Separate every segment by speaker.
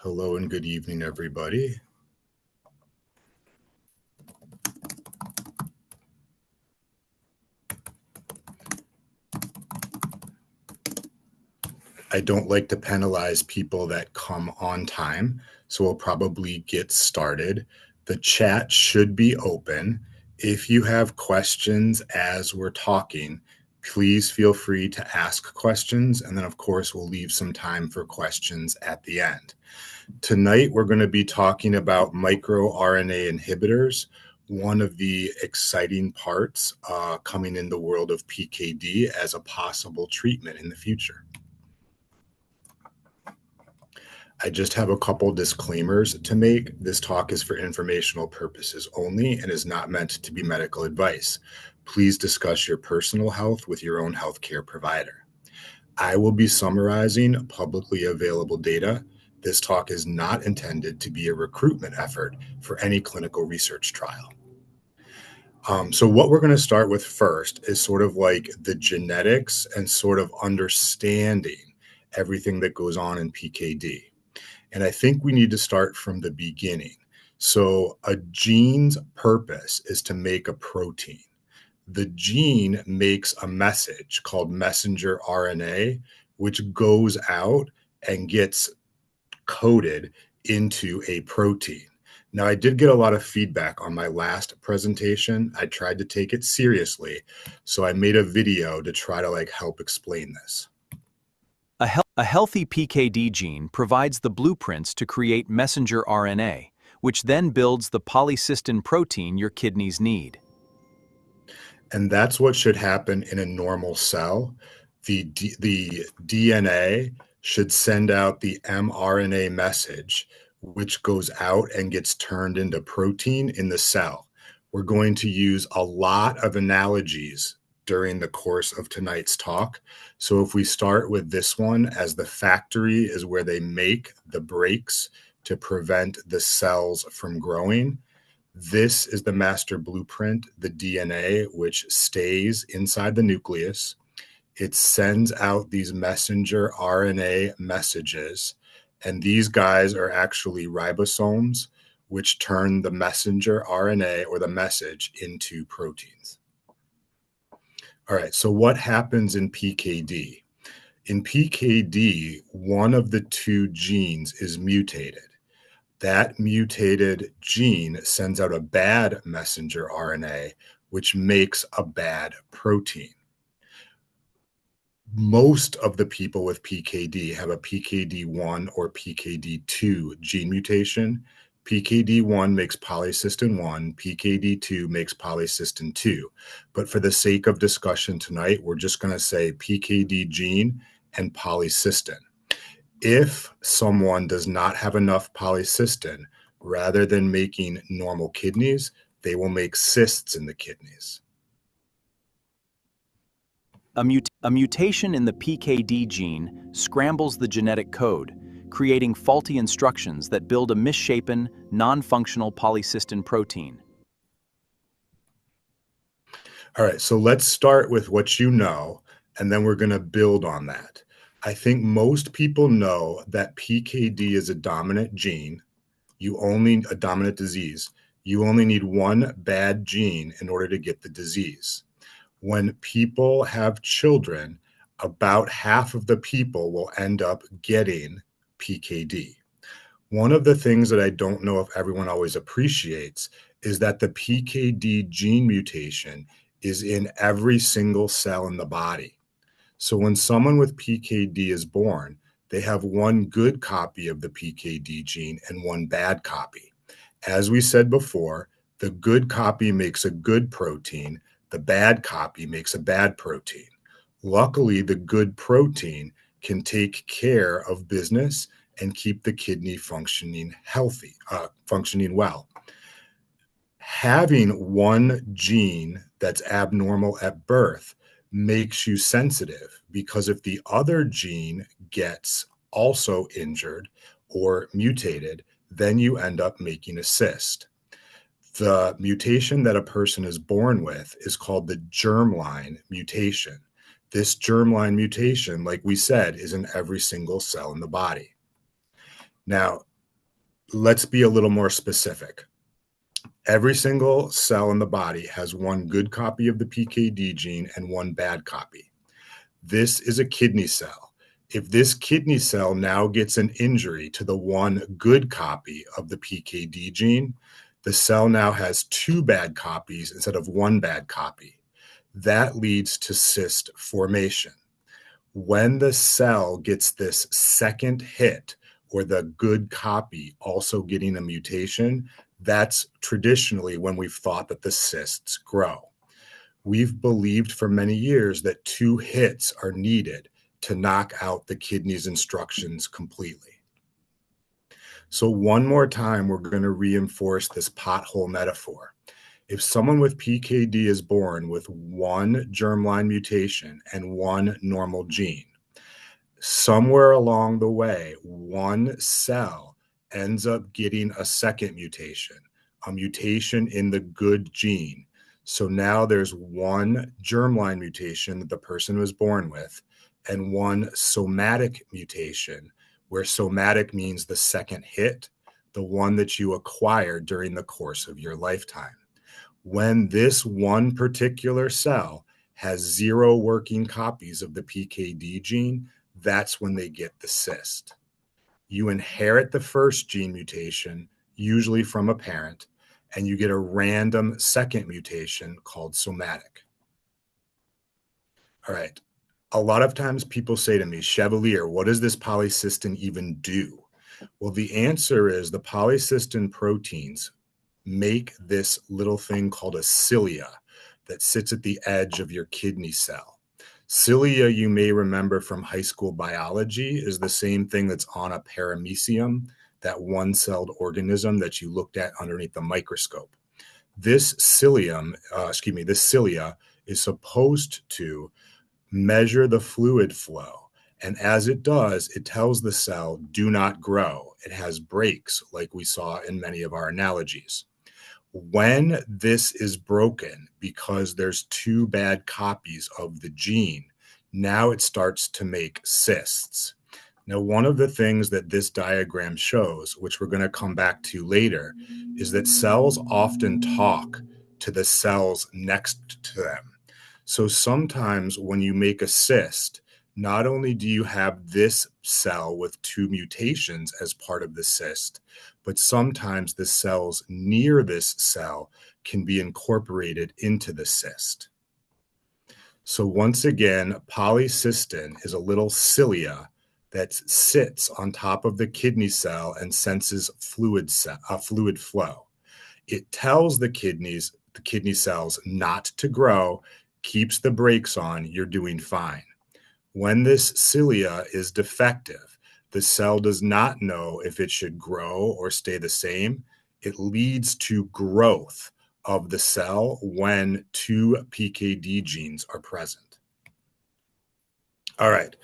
Speaker 1: Hello and good evening, everybody. I don't like to penalize people that come on time, so we'll probably get started. The chat should be open. If you have questions as we're talking, please feel free to ask questions, and then of course we'll leave some time for questions at the end. Tonight we're going to be talking about microRNA inhibitors, one of the exciting parts coming in the world of PKD as a possible treatment in the future. I just have a couple disclaimers to make. This talk is for informational purposes only and is not meant to be medical advice. Please discuss your personal health with your own healthcare provider. I will be summarizing publicly available data. This talk is not intended to be a recruitment effort for any clinical research trial. So what we're going to start with first is sort of like the genetics and sort of understanding everything that goes on in PKD. And I think we need to start from the beginning. So a gene's purpose is to make a protein. The gene makes a message called messenger RNA, which goes out and gets coded into a protein. Now, I did get a lot of feedback on my last presentation. I tried to take it seriously, so I made a video to try to help explain this.
Speaker 2: A healthy PKD gene provides the blueprints to create messenger RNA, which then builds the polycystin protein your kidneys need.
Speaker 1: And that's what should happen in a normal cell. The DNA should send out the mRNA message, which goes out and gets turned into protein in the cell. We're going to use a lot of analogies during the course of tonight's talk. So if we start with this one, as the factory is where they make the breaks to prevent the cells from growing, this is the master blueprint, the DNA, which stays inside the nucleus. It sends out these messenger RNA messages, and these guys are actually ribosomes, which turn the messenger RNA or the message into proteins. All right, so what happens in PKD? In PKD, one of the two genes is mutated. That mutated gene sends out a bad messenger RNA, which makes a bad protein. Most of the people with PKD have a PKD1 or PKD2 gene mutation. PKD1 makes polycystin 1, PKD2 makes polycystin 2. But for the sake of discussion tonight, we're just going to say PKD gene and polycystin. If someone does not have enough polycystin, rather than making normal kidneys, they will make cysts in the kidneys.
Speaker 2: A mutation in the PKD gene scrambles the genetic code, creating faulty instructions that build a misshapen, non-functional polycystin protein.
Speaker 1: All right, so let's start with what you know, and then we're going to build on that. I think most people know that PKD is a dominant gene. A dominant disease. You only need one bad gene in order to get the disease. When people have children, about half of the people will end up getting PKD. One of the things that I don't know if everyone always appreciates is that the PKD gene mutation is in every single cell in the body. So when someone with PKD is born, they have one good copy of the PKD gene and one bad copy. As we said before, the good copy makes a good protein, the bad copy makes a bad protein. Luckily, the good protein can take care of business and keep the kidney functioning well. Having one gene that's abnormal at birth makes you sensitive, because if the other gene gets also injured or mutated, then you end up making a cyst. The mutation that a person is born with is called the germline mutation. This germline mutation, like we said, is in every single cell in the body. Now, let's be a little more specific. Every single cell in the body has one good copy of the PKD gene and one bad copy. This is a kidney cell. If this kidney cell now gets an injury to the one good copy of the PKD gene, the cell now has two bad copies instead of one bad copy. That leads to cyst formation. When the cell gets this second hit, or the good copy also getting a mutation, that's traditionally when we've thought that the cysts grow. We've believed for many years that two hits are needed to knock out the kidney's instructions completely. So one more time, we're going to reinforce this pothole metaphor. If someone with PKD is born with one germline mutation and one normal gene, somewhere along the way, one cell ends up getting a second mutation, a mutation in the good gene. So now there's one germline mutation that the person was born with and one somatic mutation, where somatic means the second hit, the one that you acquired during the course of your lifetime. When this one particular cell has 0 working copies of the PKD gene, that's when they get the cyst. You inherit the first gene mutation, usually from a parent, and you get a random second mutation called somatic. All right. A lot of times people say to me, Chevalier, what does this polycystin even do? Well, the answer is the polycystin proteins make this little thing called a cilia that sits at the edge of your kidney cell. Cilia, you may remember from high school biology, is the same thing that's on a paramecium, that one-celled organism that you looked at underneath the microscope. This cilia is supposed to measure the fluid flow. And as it does, it tells the cell, do not grow. It has breaks, like we saw in many of our analogies. When this is broken because there's two bad copies of the gene, now it starts to make cysts. Now, one of the things that this diagram shows, which we're going to come back to later, is that cells often talk to the cells next to them. So sometimes when you make a cyst, not only do you have this cell with two mutations as part of the cyst, but sometimes the cells near this cell can be incorporated into the cyst. So once again, polycystin is a little cilia that sits on top of the kidney cell and senses fluid flow. It tells the kidney cells not to grow, keeps the brakes on, you're doing fine. When this cilia is defective, the cell does not know if it should grow or stay the same. It leads to growth of the cell when two PKD genes are present. All right.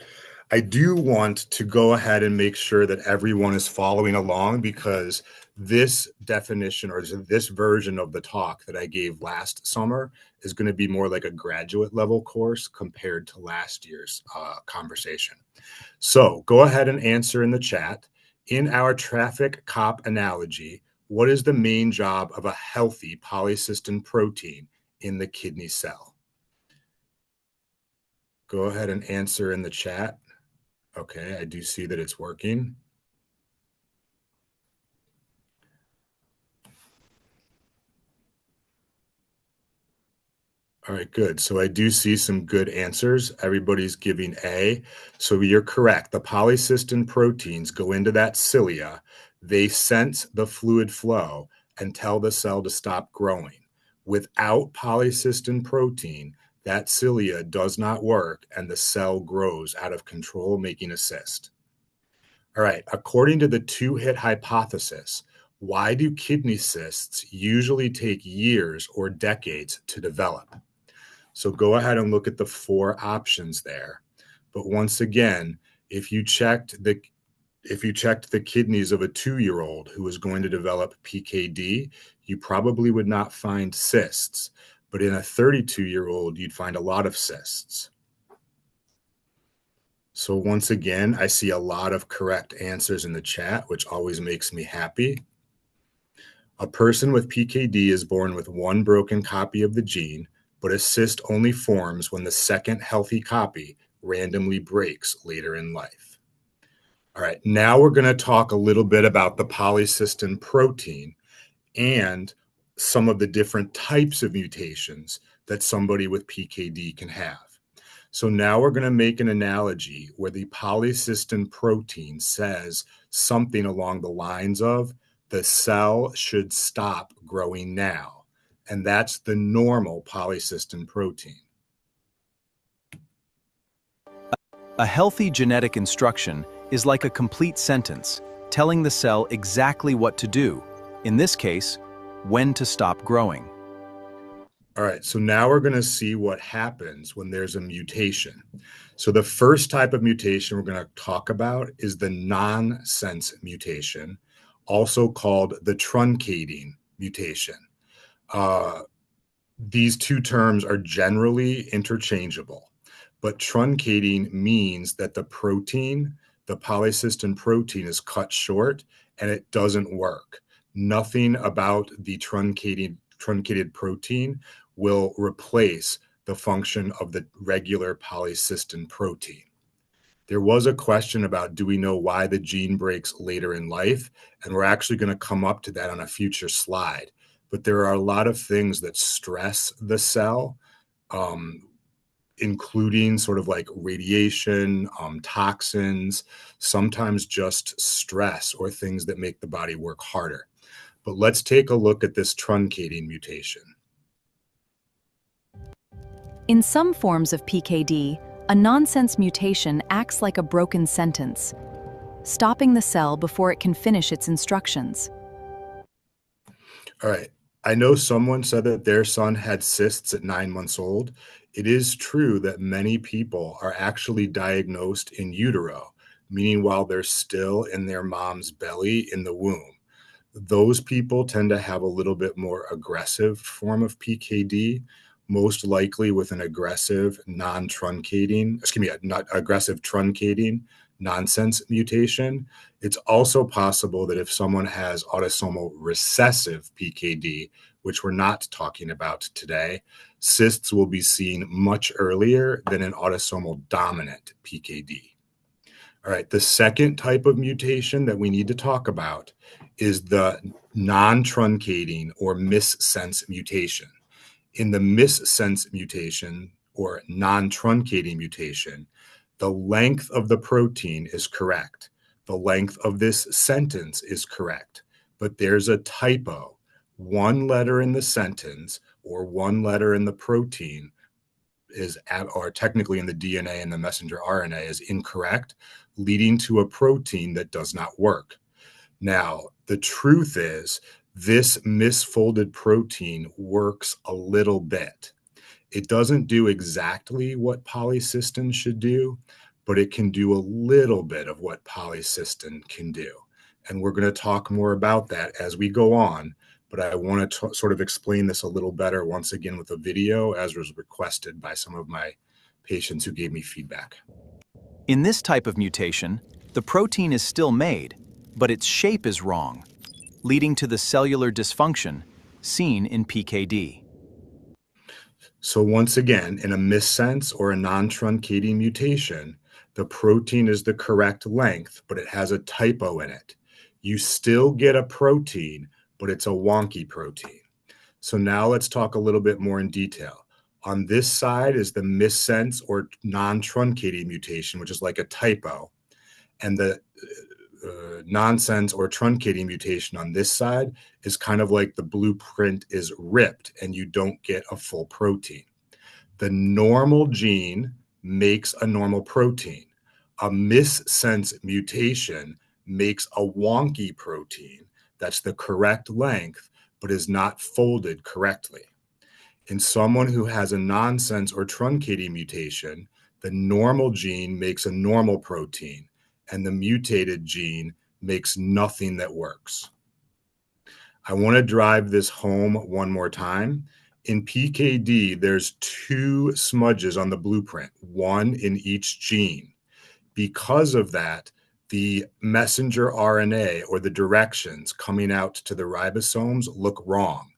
Speaker 1: I do want to go ahead and make sure that everyone is following along, because this definition, or this version of the talk that I gave last summer, is going to be more like a graduate level course compared to last year's conversation. So go ahead and answer in the chat. In our traffic cop analogy, what is the main job of a healthy polycystin protein in the kidney cell? Go ahead and answer in the chat. Okay, I do see that it's working. All right, good. So I do see some good answers. Everybody's giving A. So you're correct. The polycystin proteins go into that cilia. They sense the fluid flow and tell the cell to stop growing. Without polycystin protein, that cilia does not work and the cell grows out of control, making a cyst. All right, according to the two-hit hypothesis, why do kidney cysts usually take years or decades to develop? So go ahead and look at the 4 options there. But once again, if you checked the kidneys of a 2-year-old who was going to develop PKD, you probably would not find cysts. But in a 32-year-old, you'd find a lot of cysts. So once again, I see a lot of correct answers in the chat, which always makes me happy. A person with PKD is born with one broken copy of the gene, but a cyst only forms when the second healthy copy randomly breaks later in life. All right, now we're going to talk a little bit about the polycystin protein and some of the different types of mutations that somebody with PKD can have. So now we're going to make an analogy where the polycystin protein says something along the lines of the cell should stop growing now. And that's the normal polycystin protein.
Speaker 2: A healthy genetic instruction is like a complete sentence, telling the cell exactly what to do. In this case, when to stop growing.
Speaker 1: All right, so now we're going to see what happens when there's a mutation. So the first type of mutation we're going to talk about is the nonsense mutation, also called the truncating mutation. These two terms are generally interchangeable, but truncating means that the protein, the polycystin protein, is cut short and it doesn't work. Nothing about the truncated protein will replace the function of the regular polycystin protein. There was a question about, do we know why the gene breaks later in life? And we're actually going to come up to that on a future slide. But there are a lot of things that stress the cell, including sort of like radiation, toxins, sometimes just stress or things that make the body work harder. But let's take a look at this truncating mutation.
Speaker 3: In some forms of PKD, a nonsense mutation acts like a broken sentence, stopping the cell before it can finish its instructions.
Speaker 1: All right. I know someone said that their son had cysts at 9 months old. It is true that many people are actually diagnosed in utero, meaning while they're still in their mom's belly in the womb. Those people tend to have a little bit more aggressive form of PKD, most likely with an aggressive not aggressive truncating nonsense mutation. It's also possible that if someone has autosomal recessive PKD, which we're not talking about today, cysts will be seen much earlier than an autosomal dominant PKD. All right, the second type of mutation that we need to talk about is the non-truncating or missense mutation. In the missense mutation or non-truncating mutation, the length of the protein is correct. The length of this sentence is correct, but there's a typo. One letter in the sentence or one letter in the protein or technically in the DNA and the messenger RNA is incorrect, leading to a protein that does not work. Now, the truth is, this misfolded protein works a little bit. It doesn't do exactly what polycystin should do, but it can do a little bit of what polycystin can do. And we're going to talk more about that as we go on. But I want to sort of explain this a little better once again with a video, as was requested by some of my patients who gave me feedback.
Speaker 2: In this type of mutation, the protein is still made, but its shape is wrong, leading to the cellular dysfunction seen in PKD.
Speaker 1: So once again, in a missense or a non-truncating mutation, the protein is the correct length, but it has a typo in it. You still get a protein, but it's a wonky protein. So now let's talk a little bit more in detail. On this side is the missense or non-truncating mutation, which is like a typo. And the nonsense or truncating mutation on this side is kind of like the blueprint is ripped and you don't get a full protein. The normal gene makes a normal protein. A missense mutation makes a wonky protein that's the correct length, but is not folded correctly. In someone who has a nonsense or truncating mutation, the normal gene makes a normal protein, and the mutated gene makes nothing that works. I want to drive this home one more time. In PKD, there's two smudges on the blueprint, one in each gene. Because of that, the messenger RNA or the directions coming out to the ribosomes look wrong.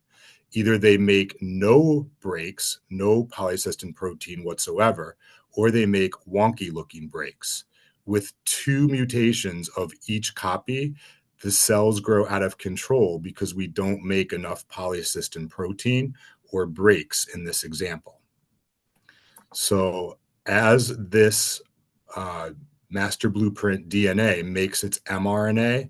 Speaker 1: Either they make no breaks, no polycystin protein whatsoever, or they make wonky looking breaks. With 2 mutations of each copy, the cells grow out of control because we don't make enough polycystin protein or breaks in this example. So as this master blueprint DNA makes its mRNA,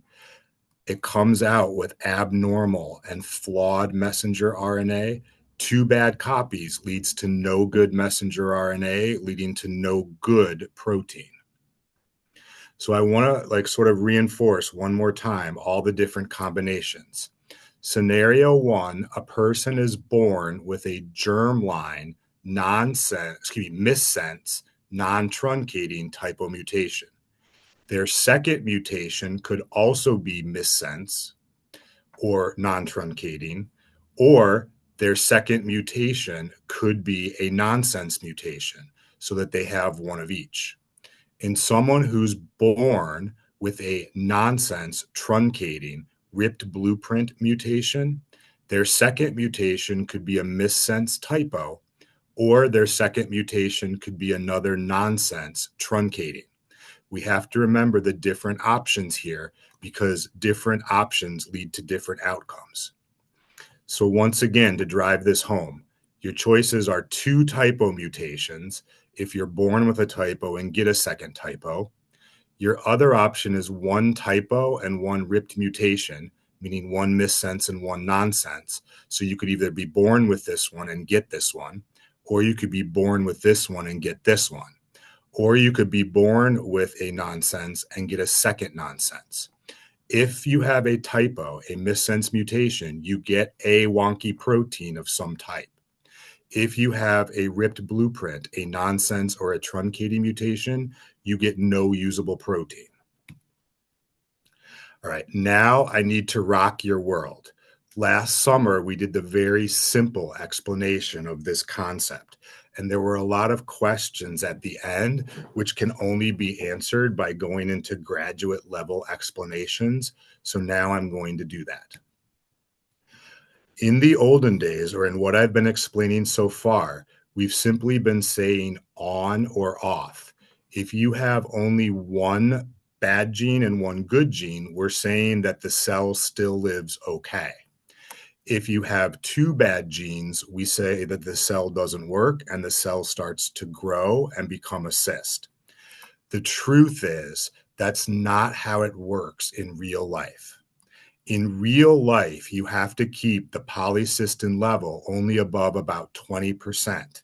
Speaker 1: it comes out with abnormal and flawed messenger RNA. 2 bad copies leads to no good messenger RNA, leading to no good protein. So I want to sort of reinforce one more time all the different combinations. Scenario 1, a person is born with a germline missense non-truncating typo mutation. Their second mutation could also be missense or non-truncating, or their second mutation could be a nonsense mutation, so that they have one of each. In someone who's born with a nonsense truncating ripped blueprint mutation, their second mutation could be a missense typo, or their second mutation could be another nonsense truncating. We have to remember the different options here because different options lead to different outcomes. So once again, to drive this home, your choices are 2 typo mutations if you're born with a typo and get a second typo. Your other option is 1 typo and 1 ripped mutation, meaning 1 missense and 1 nonsense. So you could either be born with this one and get this one, or you could be born with this one and get this one. Or you could be born with a nonsense and get a second nonsense. If you have a typo, a missense mutation, you get a wonky protein of some type. If you have a ripped blueprint, a nonsense or a truncating mutation, you get no usable protein. All right, now I need to rock your world. Last summer, we did the very simple explanation of this concept, and there were a lot of questions at the end, which can only be answered by going into graduate level explanations. So now I'm going to do that. In the olden days, or in what I've been explaining so far, we've simply been saying on or off. If you have only 1 bad gene and 1 good gene, we're saying that the cell still lives okay. If you have 2 bad genes, we say that the cell doesn't work and the cell starts to grow and become a cyst. The truth is, that's not how it works in real life. In real life, you have to keep the polycystin level only above about 20%.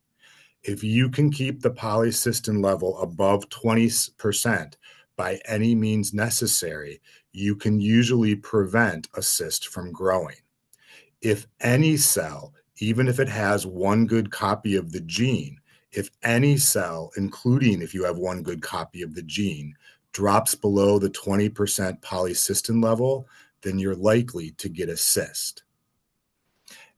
Speaker 1: If you can keep the polycystin level above 20% by any means necessary, you can usually prevent a cyst from growing. If any cell, even if it has 1 good copy of the gene, if any cell, including if you have 1 good copy of the gene, drops below the 20% polycystin level, then you're likely to get a cyst.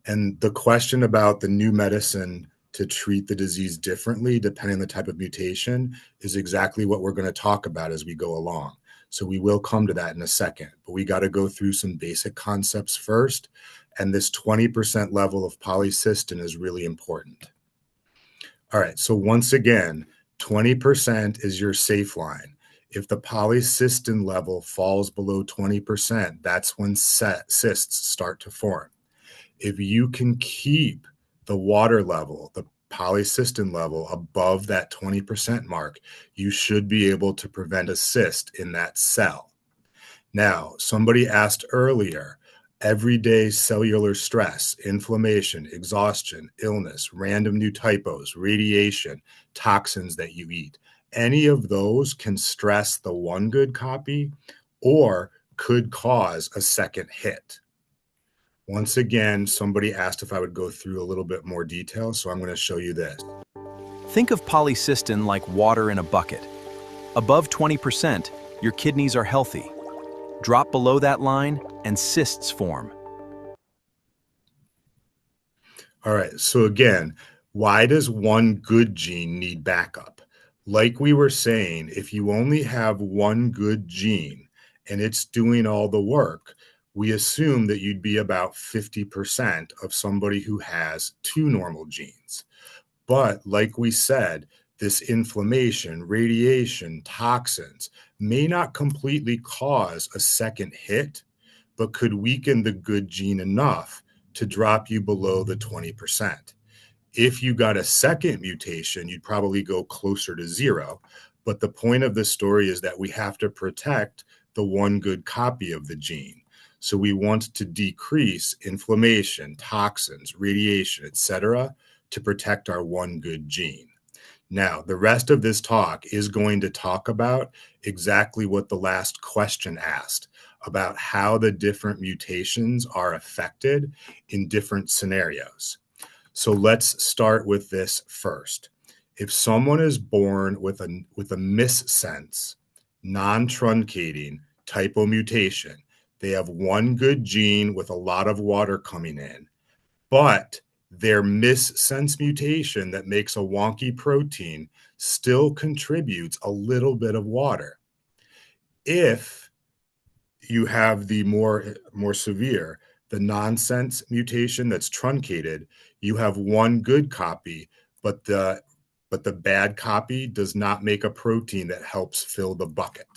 Speaker 1: And the question about the new medicine to treat the disease differently, depending on the type of mutation, is exactly what we're going to talk about as we go along. So we will come to that in a second, but we got to go through some basic concepts first. And this 20% level of polycystin is really important. All right, so once again, 20% is your safe line. If the polycystin level falls below 20%, that's when cysts start to form. If you can keep the water level, the polycystin level above that 20% mark, you should be able to prevent a cyst in that cell. Now, somebody asked earlier, everyday cellular stress, inflammation, exhaustion, illness, random new typos, radiation, toxins that you eat, any of those can stress the 1 good copy or could cause a second hit. Once again, somebody asked if I would go through a little bit more detail, so I'm going to show you this.
Speaker 2: Think of polycystin like water in a bucket. Above 20%, your kidneys are healthy. Drop below that line, and cysts form.
Speaker 1: All right, so again, why does 1 good gene need backup? Like we were saying, if you only have one good gene and it's doing all the work, we assume that you'd be about 50% of somebody who has two normal genes. But like we said, this inflammation, radiation, toxins may not completely cause a second hit, but could weaken the good gene enough to drop you below the 20%. If you got a second mutation, you'd probably go closer to zero. But the point of this story is that we have to protect the one good copy of the gene. So we want to decrease inflammation, toxins, radiation, etc., to protect our one good gene. Now, the rest of this talk is going to talk about exactly what the last question asked about how the different mutations are affected in different scenarios. So let's start with this first. If someone is born with a missense, non-truncating typomutation, they have one good gene with a lot of water coming in, but their missense mutation that makes a wonky protein still contributes a little bit of water. If you have the more severe, the nonsense mutation that's truncated, you have one good copy, but the bad copy does not make a protein that helps fill the bucket.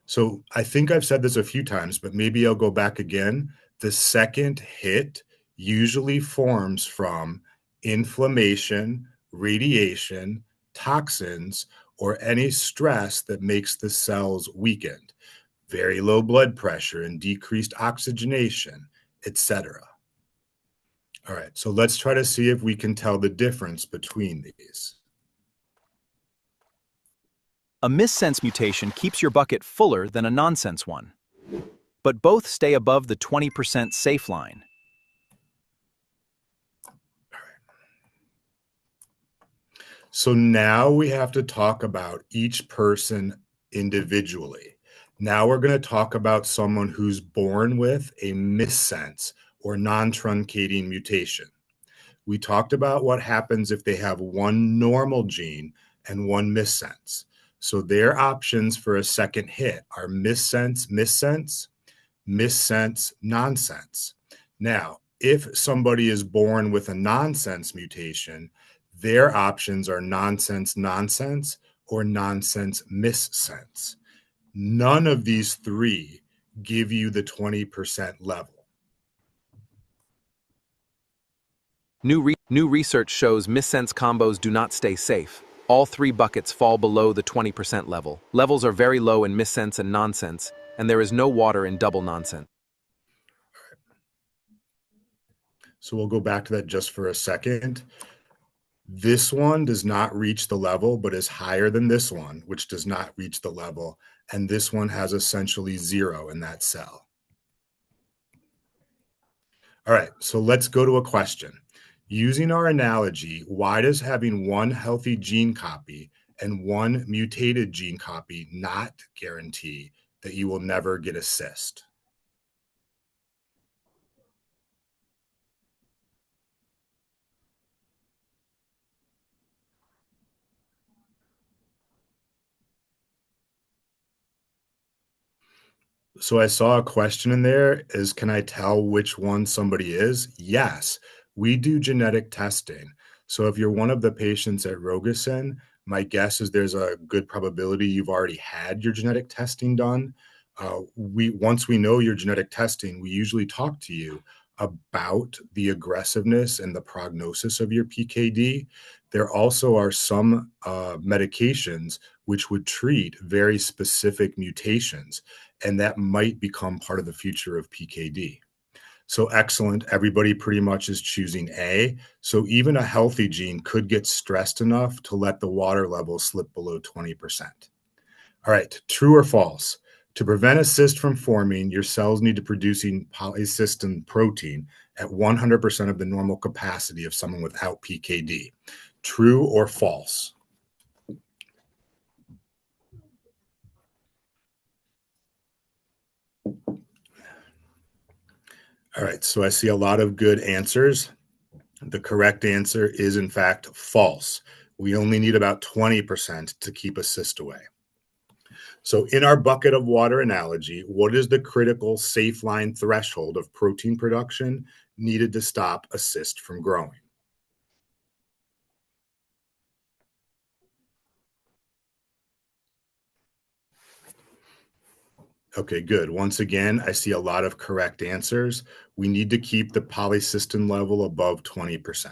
Speaker 1: So I think I've said this a few times, but maybe I'll go back again. The second hit usually forms from inflammation, radiation, toxins, or any stress that makes the cells weakened, very low blood pressure and decreased oxygenation, etc. All right, so let's try to see if we can tell the difference between these.
Speaker 2: A missense mutation keeps your bucket fuller than a nonsense one, but both stay above the 20% safe line.
Speaker 1: So now we have to talk about each person individually. Now we're going to talk about someone who's born with a missense or non-truncating mutation. We talked about what happens if they have one normal gene and one missense. So their options for a second hit are missense, nonsense. Now, if somebody is born with a nonsense mutation, their options are nonsense, or nonsense, missense. None of these three give you the 20% level.
Speaker 2: New research shows missense combos do not stay safe. All three buckets fall below the 20% level. Levels are very low in missense and nonsense, and there is no water in double nonsense.
Speaker 1: So we'll go back to that just for a second. This one does not reach the level, but is higher than this one, which does not reach the level. And this one has essentially zero in that cell. All right, so let's go to a question. Using our analogy, why does having one healthy gene copy and one mutated gene copy not guarantee that you will never get a cyst? So I saw a question in there is, can I tell which one somebody is? Yes, we do genetic testing. So if you're one of the patients at Rogerson, my guess is there's a good probability you've already had your genetic testing done. Once we know your genetic testing, we usually talk to you about the aggressiveness and the prognosis of your PKD. There also are some medications which would treat very specific mutations, and that might become part of the future of PKD. So excellent. Everybody pretty much is choosing A. So even a healthy gene could get stressed enough to let the water level slip below 20%. All right, true or false? To prevent a cyst from forming, your cells need to producing polycystin protein at 100% of the normal capacity of someone without PKD. True or false? All right, so I see a lot of good answers. The correct answer is, in fact, false. We only need about 20% to keep a cyst away. So in our bucket of water analogy, what is the critical safe line threshold of protein production needed to stop a cyst from growing? Okay, good. Once again, I see a lot of correct answers. We need to keep the polycystin level above 20%.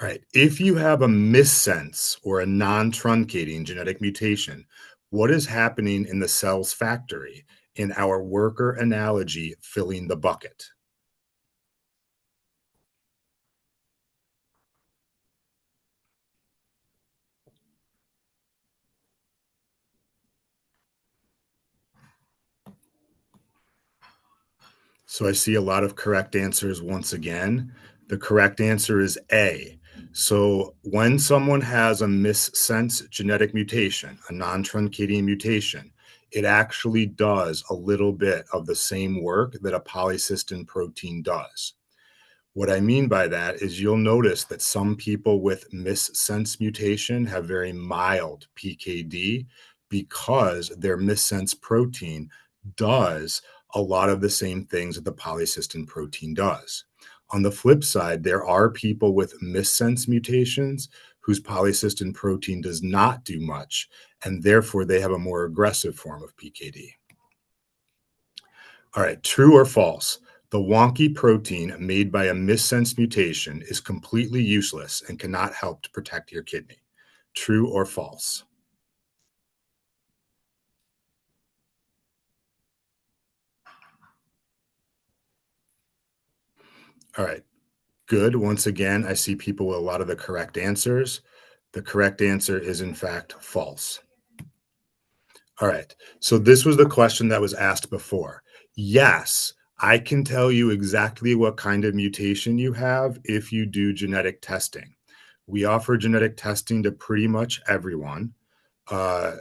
Speaker 1: All right, if you have a missense or a non-truncating genetic mutation, what is happening in the cell's factory in our worker analogy filling the bucket? So I see a lot of correct answers once again. The correct answer is A. So when someone has a missense genetic mutation, a non-truncating mutation, it actually does a little bit of the same work that a polycystin protein does. What I mean by that is you'll notice that some people with missense mutation have very mild PKD because their missense protein does a lot of the same things that the polycystin protein does. On the flip side, there are people with missense mutations whose polycystin protein does not do much, and therefore they have a more aggressive form of PKD. All right, true or false? The wonky protein made by a missense mutation is completely useless and cannot help to protect your kidney. True or false? All right, good. Once again, I see people with a lot of the correct answers. The correct answer is, in fact, false. All right, so this was the question that was asked before. Yes, I can tell you exactly what kind of mutation you have if you do genetic testing. We offer genetic testing to pretty much everyone. Uh,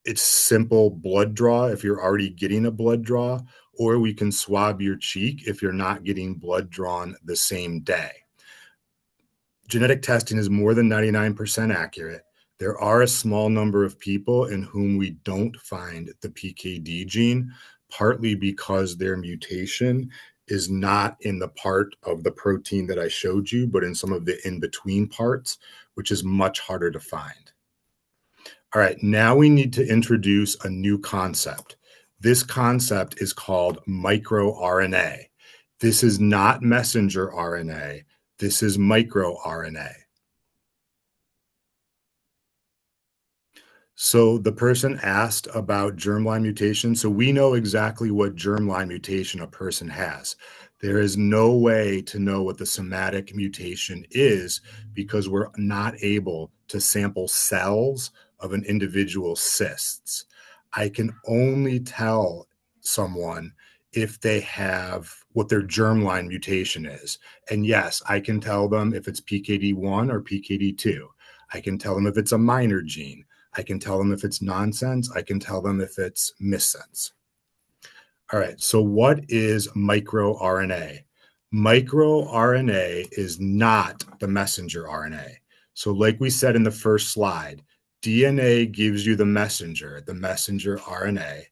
Speaker 1: it's simple blood draw if you're already getting a blood draw, or we can swab your cheek if you're not getting blood drawn the same day. Genetic testing is more than 99% accurate. There are a small number of people in whom we don't find the PKD gene, partly because their mutation is not in the part of the protein that I showed you, but in some of the in between parts, which is much harder to find. All right, now we need to introduce a new concept. This concept is called microRNA. This is not messenger RNA. This is microRNA. So the person asked about germline mutation. So we know exactly what germline mutation a person has. There is no way to know what the somatic mutation is because we're not able to sample cells of an individual cysts. I can only tell someone if they have what their germline mutation is. And yes, I can tell them if it's PKD1 or PKD2. I can tell them if it's a minor gene. I can tell them if it's nonsense. I can tell them if it's missense. All right, so what is microRNA? MicroRNA is not the messenger RNA. So like we said in the first slide, DNA gives you the messenger RNA.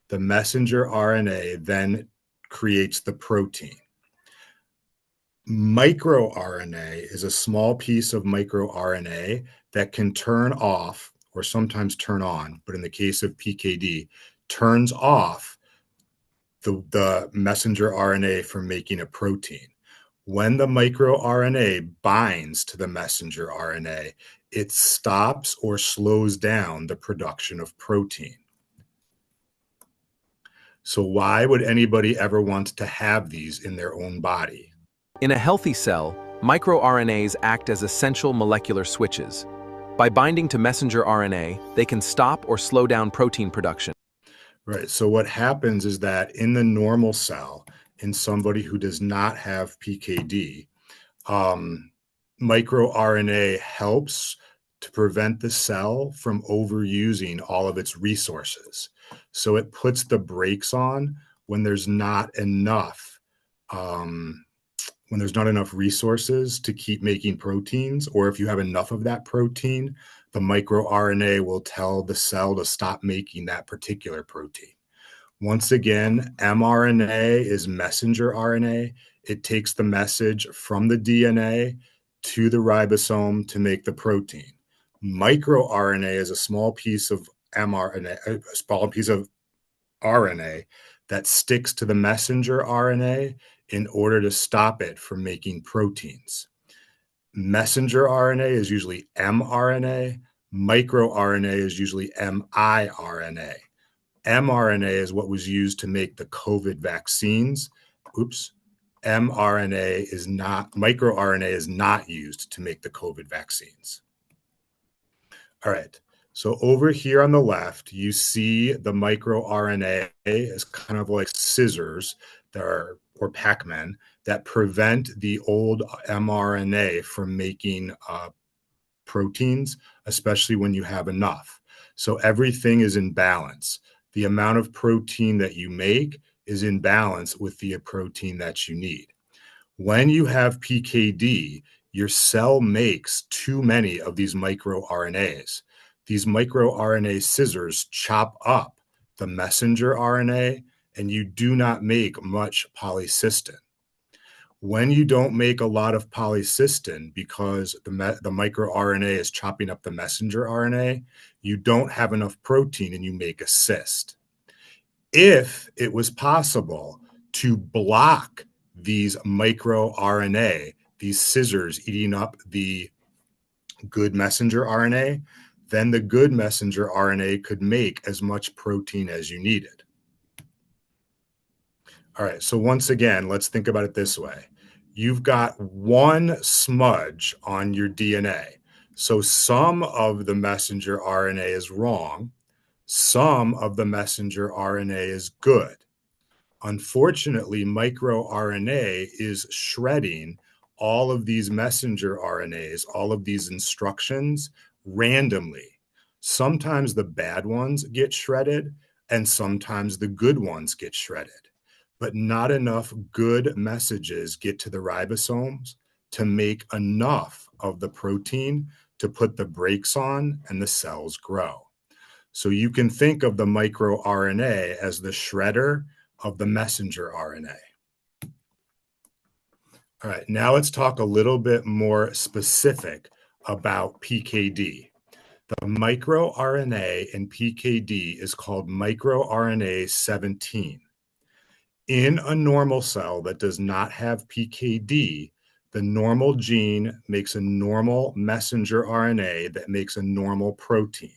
Speaker 1: The messenger RNA then creates the protein. MicroRNA is a small piece of microRNA that can turn off or sometimes turn on, but in the case of PKD, turns off the messenger RNA from making a protein. When the microRNA binds to the messenger RNA, it stops or slows down the production of protein. So why would anybody ever want to have these in their own body?
Speaker 2: In a healthy cell, microRNAs act as essential molecular switches. By binding to messenger RNA, they can stop or slow down protein production.
Speaker 1: Right. So what happens is that in the normal cell, in somebody who does not have PKD, microRNA helps to prevent the cell from overusing all of its resources. So it puts the brakes on when there's not enough when there's not enough resources to keep making proteins, or if you have enough of that protein, the microRNA will tell the cell to stop making that particular protein. Once again, mRNA is messenger RNA. It takes the message from the DNA to the ribosome to make the protein. MicroRNA is a small piece of mRNA, a small piece of RNA that sticks to the messenger RNA in order to stop it from making proteins. Messenger RNA is usually mRNA. MicroRNA is usually miRNA. mRNA is what was used to make the COVID vaccines. Oops. mRNA is not, microRNA is not used to make the COVID vaccines. All right. So over here on the left, you see the microRNA as kind of like scissors that are, or Pac-Man, that prevent the old mRNA from making proteins, especially when you have enough. So everything is in balance. The amount of protein that you make is in balance with the protein that you need. When you have PKD, your cell makes too many of these microRNAs. These microRNA scissors chop up the messenger RNA, and you do not make much polycystin. When you don't make a lot of polycystin because the microRNA is chopping up the messenger RNA, you don't have enough protein and you make a cyst. If it was possible to block these microRNA, these scissors eating up the good messenger RNA, then the good messenger RNA could make as much protein as you needed. All right, so once again, let's think about it this way. You've got one smudge on your DNA. So some of the messenger RNA is wrong. Some of the messenger RNA is good. Unfortunately, microRNA is shredding all of these messenger RNAs, all of these instructions randomly. Sometimes the bad ones get shredded and sometimes the good ones get shredded, but not enough good messages get to the ribosomes to make enough of the protein to put the brakes on and the cells grow. So you can think of the microRNA as the shredder of the messenger RNA. All right, now let's talk a little bit more specific about PKD. The microRNA in PKD is called microRNA 17. In a normal cell that does not have PKD, the normal gene makes a normal messenger RNA that makes a normal protein.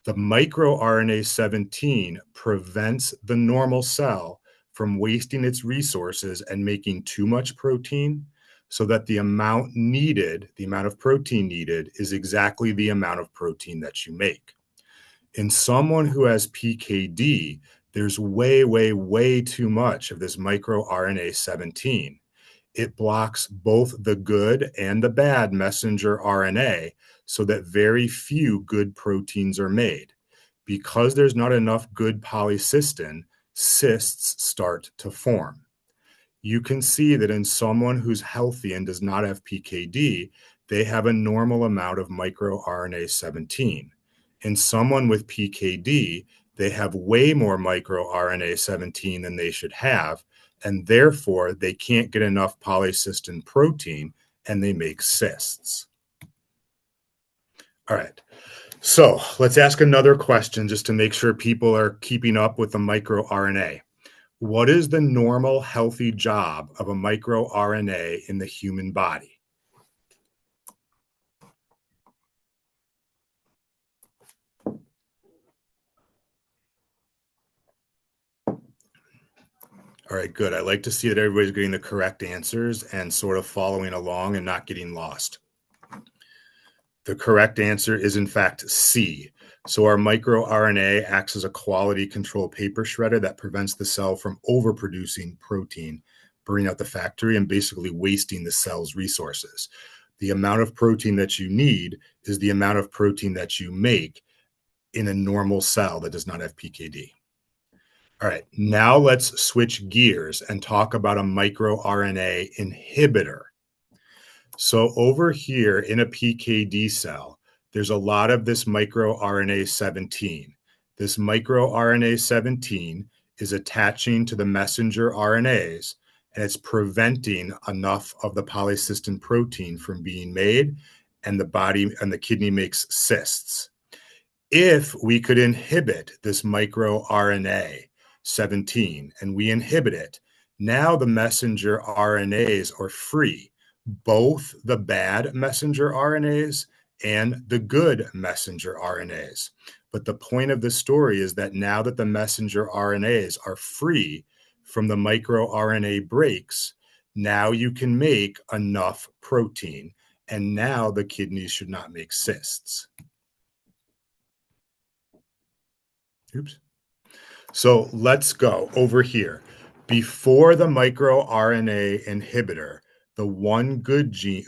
Speaker 1: The microRNA 17 prevents the normal cell from wasting its resources and making too much protein so that the amount needed, the amount of protein needed, is exactly the amount of protein that you make. In someone who has PKD, there's way too much of this microRNA 17. It blocks both the good and the bad messenger RNA so that very few good proteins are made. Because there's not enough good polycystin, cysts start to form. You can see that in someone who's healthy and does not have PKD, they have a normal amount of microRNA 17. In someone with PKD, they have way more microRNA 17 than they should have, and therefore they can't get enough polycystin protein and they make cysts. All right, so let's ask another question just to make sure people are keeping up with the microRNA. What is the normal healthy job of a microRNA in the human body? All right, good. I like to see that everybody's getting the correct answers and sort of following along and not getting lost. The correct answer is, in fact, C. So our microRNA acts as a quality control paper shredder that prevents the cell from overproducing protein, burning out the factory, and basically wasting the cell's resources. The amount of protein that you need is the amount of protein that you make in a normal cell that does not have PKD. All right, now let's switch gears and talk about a microRNA inhibitor. So over here in a PKD cell, there's a lot of this microRNA 17. This microRNA 17 is attaching to the messenger RNAs, and it's preventing enough of the polycystin protein from being made, and the body and the kidney makes cysts. If we could inhibit this microRNA 17 and we inhibit it, now the messenger RNAs are free, both the bad messenger RNAs and the good messenger RNAs. But the point of the story is that now that the messenger RNAs are free from the microRNA breaks, now you can make enough protein, and now the kidneys should not make cysts. Oops. So let's go over here. Before the microRNA inhibitor, the one good gene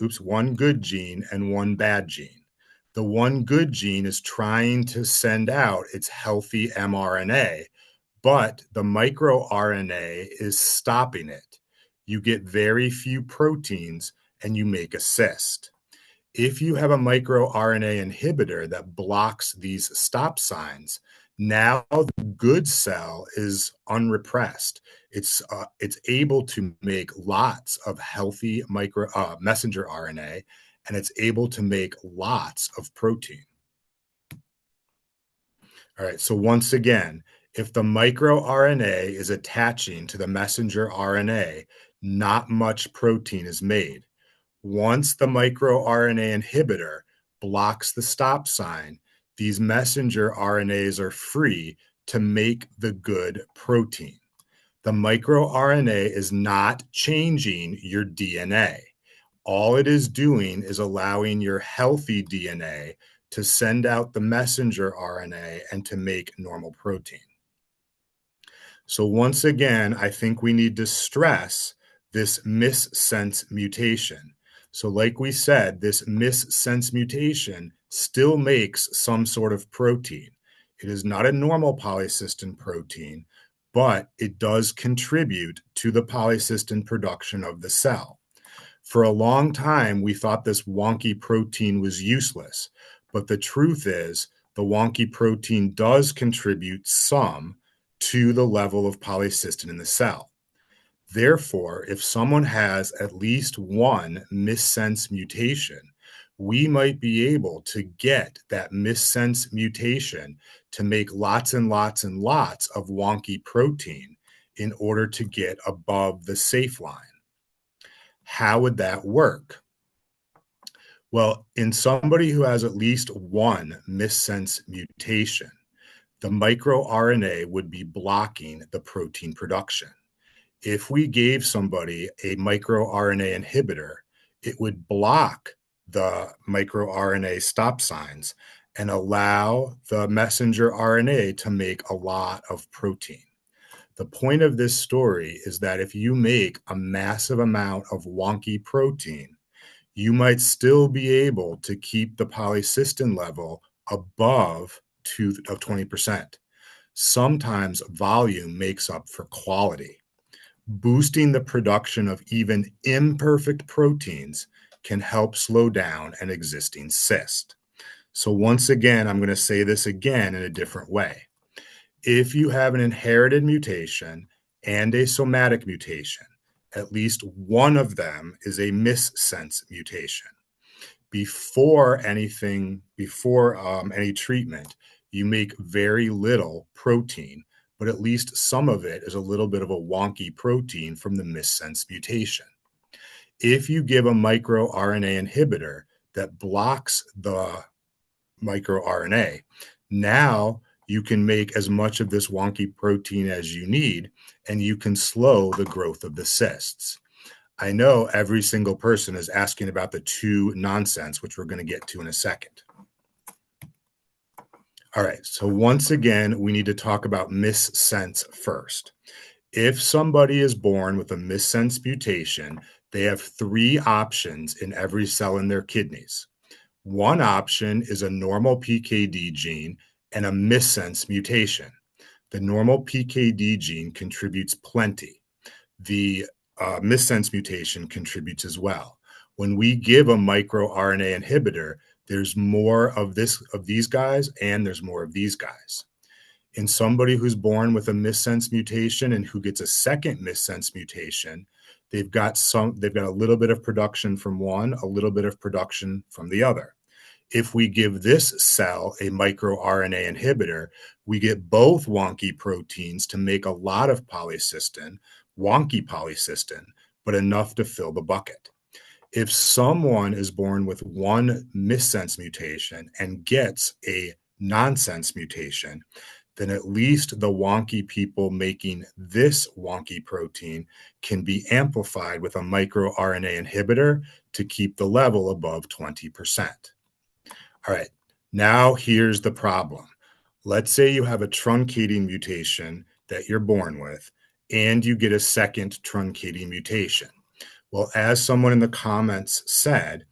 Speaker 1: and one bad gene. The one good gene is trying to send out its healthy mRNA, but the microRNA is stopping it. You get very few proteins and you make a cyst. If you have a microRNA inhibitor that blocks these stop signs, now the good cell is unrepressed. It's able to make lots of healthy messenger RNA, and it's able to make lots of protein. All right, so once again, if the microRNA is attaching to the messenger RNA, not much protein is made. Once the microRNA inhibitor blocks the stop sign, these messenger RNAs are free to make the good protein. The microRNA is not changing your DNA. All it is doing is allowing your healthy DNA to send out the messenger RNA and to make normal protein. So once again, I think we need to stress this missense mutation. So like we said, this missense mutation still makes some sort of protein. It is not a normal polycystin protein, but it does contribute to the polycystin production of the cell. For a long time, we thought this wonky protein was useless, but the truth is the wonky protein does contribute some to the level of polycystin in the cell. Therefore, if someone has at least one missense mutation, we might be able to get that missense mutation to make lots and lots and lots of wonky protein in order to get above the safe line. How would that work? Well, in somebody who has at least one missense mutation, the microRNA would be blocking the protein production. If we gave somebody a microRNA inhibitor, it would block the microRNA stop signs and allow the messenger RNA to make a lot of protein. The point of this story is that if you make a massive amount of wonky protein, you might still be able to keep the polycystin level above 20%. Sometimes volume makes up for quality. Boosting the production of even imperfect proteins can help slow down an existing cyst. So once again, I'm going to say this again in a different way. If you have an inherited mutation and a somatic mutation, at least one of them is a missense mutation. Before any treatment, you make very little protein, but at least some of it is a little bit of a wonky protein from the missense mutation. If you give a microRNA inhibitor that blocks the microRNA, now you can make as much of this wonky protein as you need, and you can slow the growth of the cysts. I know every single person is asking about the two nonsense, which we're going to get to in a second. All right, so once again, we need to talk about missense first. If somebody is born with a missense mutation, they have three options in every cell in their kidneys. One option is a normal PKD gene and a missense mutation. The normal PKD gene contributes plenty. The missense mutation contributes as well. When we give a microRNA inhibitor, there's more of these guys, and there's more of these guys. In somebody who's born with a missense mutation and who gets a second missense mutation, they've got a little bit of production from one, a little bit of production from the other. If we give this cell a microRNA inhibitor, we get both wonky proteins to make a lot of polycystin, wonky polycystin, but enough to fill the bucket. If someone is born with one missense mutation and gets a nonsense mutation, then at least the wonky people making this wonky protein can be amplified with a microRNA inhibitor to keep the level above 20%. All right, now here's the problem. Let's say you have a truncating mutation that you're born with, and you get a second truncating mutation. Well, as someone in the comments said,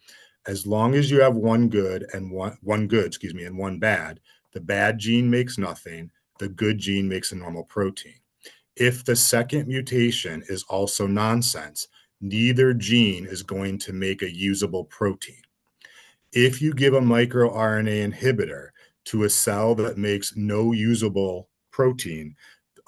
Speaker 1: as long as you have one good and one bad, the bad gene makes nothing, the good gene makes a normal protein. If the second mutation is also nonsense, neither gene is going to make a usable protein. If you give a microRNA inhibitor to a cell that makes no usable protein,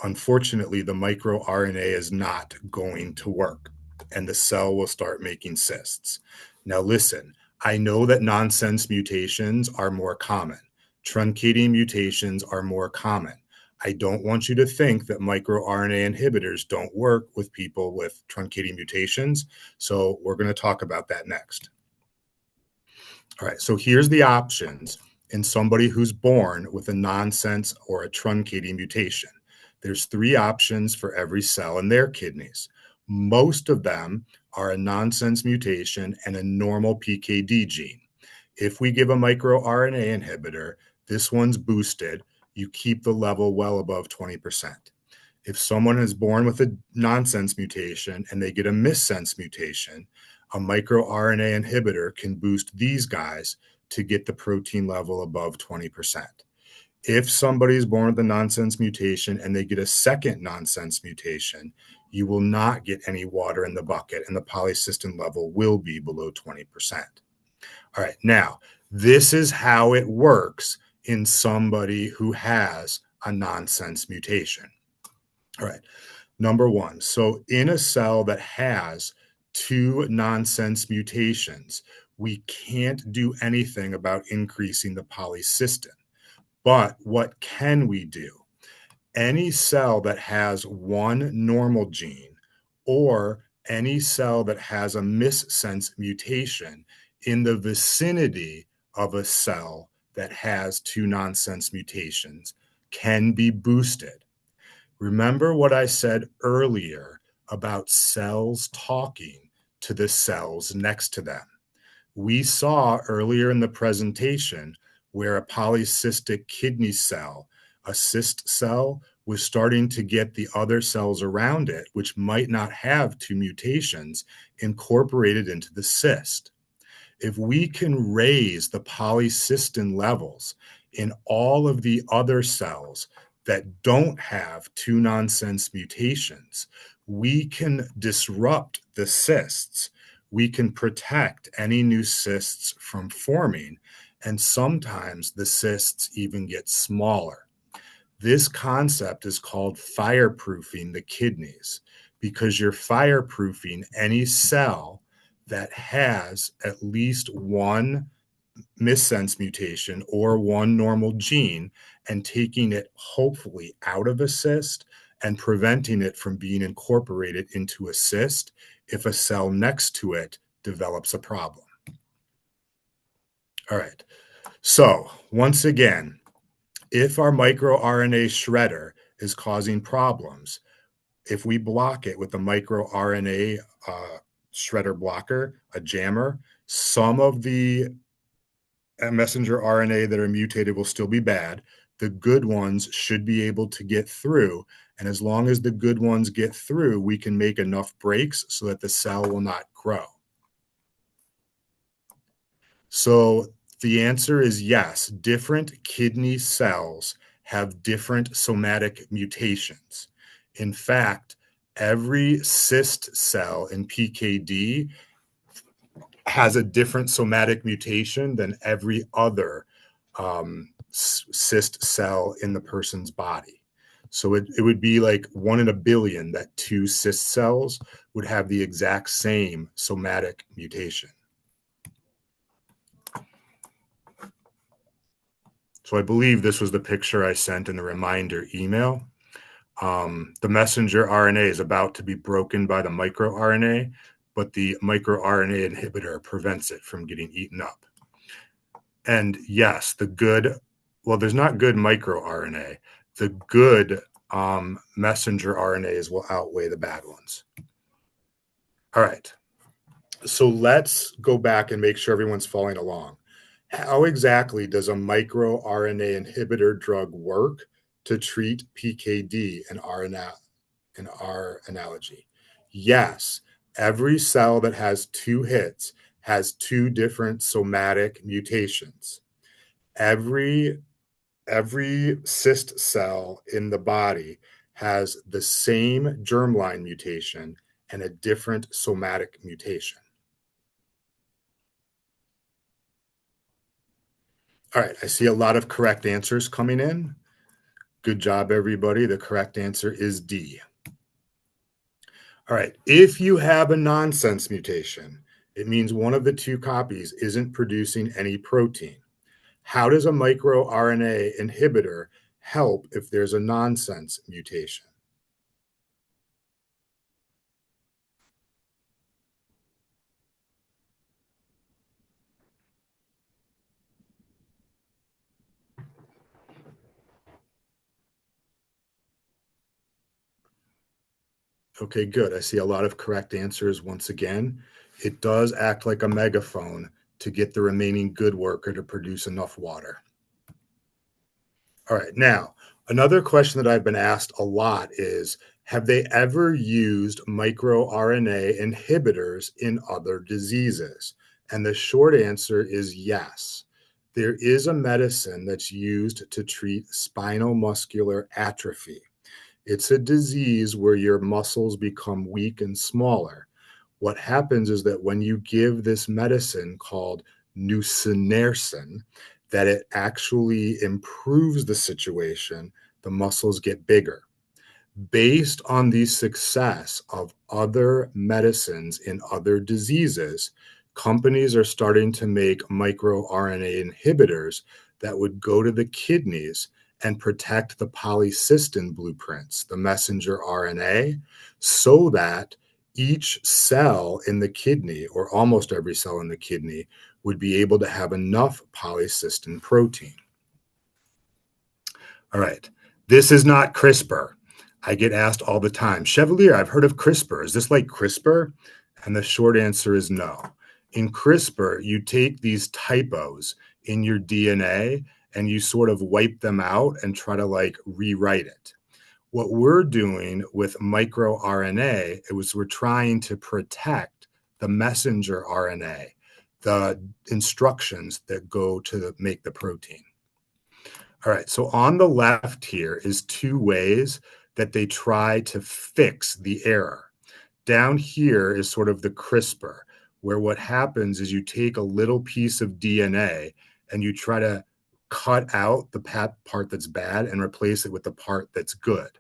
Speaker 1: unfortunately, the microRNA is not going to work, and the cell will start making cysts. Now, listen, I know that nonsense mutations are more common. Truncating mutations are more common. I don't want you to think that microRNA inhibitors don't work with people with truncating mutations, so we're going to talk about that next. All right, so here's the options in somebody who's born with a nonsense or a truncating mutation. There's 3 options for every cell in their kidneys. Most of them are a nonsense mutation and a normal PKD gene. If we give a microRNA inhibitor, this one's boosted. You keep the level well above 20%. If someone is born with a nonsense mutation and they get a missense mutation, a microRNA inhibitor can boost these guys to get the protein level above 20%. If somebody is born with a nonsense mutation and they get a second nonsense mutation, you will not get any water in the bucket and the polycystin level will be below 20%. All right, now, this is how it works in somebody who has a nonsense mutation. All right, number 1, so in a cell that has 2 nonsense mutations, we can't do anything about increasing the polycystin. But what can we do? Any cell that has one normal gene or any cell that has a missense mutation in the vicinity of a cell that has 2 nonsense mutations can be boosted. Remember what I said earlier about cells talking to the cells next to them. We saw earlier in the presentation where a polycystic kidney cell, a cyst cell, was starting to get the other cells around it, which might not have 2 mutations, incorporated into the cyst. If we can raise the polycystin levels in all of the other cells that don't have 2 nonsense mutations, we can disrupt the cysts. We can protect any new cysts from forming, and sometimes the cysts even get smaller. This concept is called fireproofing the kidneys, because you're fireproofing any cell that has at least one missense mutation or one normal gene and taking it hopefully out of a cyst and preventing it from being incorporated into a cyst if a cell next to it develops a problem. All right. So once again, if our microRNA shredder is causing problems, if we block it with a microRNA shredder blocker, a jammer, some of the messenger RNA that are mutated will still be bad. The good ones should be able to get through. And as long as the good ones get through, we can make enough breaks so that the cell will not grow. So the answer is yes, different kidney cells have different somatic mutations. In fact, every cyst cell in PKD has a different somatic mutation than every other cyst cell in the person's body. So it would be like 1 in a billion that 2 cyst cells would have the exact same somatic mutation. So I believe this was the picture I sent in the reminder email. The messenger RNA is about to be broken by the microRNA, but the microRNA inhibitor prevents it from getting eaten up. And yes, there's not good microRNA. The good messenger RNAs will outweigh the bad ones. All right. So let's go back and make sure everyone's following along. How exactly does a microRNA inhibitor drug work to treat PKD in our analogy? Yes, every cell that has 2 hits has 2 different somatic mutations. Every cyst cell in the body has the same germline mutation and a different somatic mutation. All right, I see a lot of correct answers coming in. Good job, everybody. The correct answer is D. All right, if you have a nonsense mutation, it means one of the 2 copies isn't producing any protein. How does a microRNA inhibitor help if there's a nonsense mutation? Okay, good. I see a lot of correct answers once again. It does act like a megaphone to get the remaining good worker to produce enough water. All right, now, another question that I've been asked a lot is, have they ever used microRNA inhibitors in other diseases? And the short answer is yes. There is a medicine that's used to treat spinal muscular atrophy. It's a disease where your muscles become weak and smaller. What happens is that when you give this medicine called nusinersen, that it actually improves the situation, the muscles get bigger. Based on the success of other medicines in other diseases, companies are starting to make microRNA inhibitors that would go to the kidneys and protect the polycystin blueprints, the messenger RNA, so that each cell in the kidney, or almost every cell in the kidney, would be able to have enough polycystin protein. All right, this is not CRISPR. I get asked all the time, Chevalier, I've heard of CRISPR. Is this like CRISPR? And the short answer is no. In CRISPR, you take these typos in your DNA and you sort of wipe them out and try to like rewrite it. What we're doing with microRNA is we're trying to protect the messenger RNA, the instructions that go to make the protein. All right, so on the left here is 2 ways that they try to fix the error. Down here is sort of the CRISPR, where what happens is you take a little piece of DNA and you try to cut out the part that's bad and replace it with the part that's good.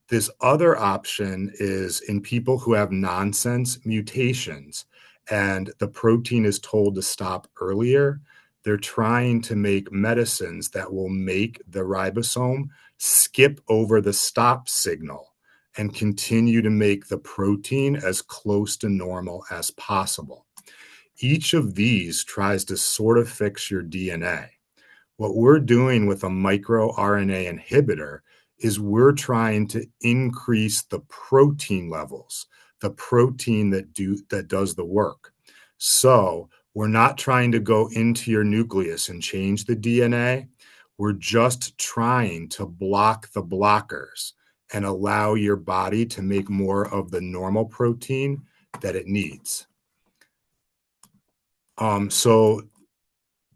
Speaker 1: This other option is in people who have nonsense mutations and the protein is told to stop earlier. They're trying to make medicines that will make the ribosome skip over the stop signal and continue to make the protein as close to normal as possible. Each of these tries to sort of fix your DNA. What we're doing with a microRNA inhibitor is we're trying to increase the protein levels, the protein that does the work. So we're not trying to go into your nucleus and change the DNA. We're just trying to block the blockers and allow your body to make more of the normal protein that it needs. So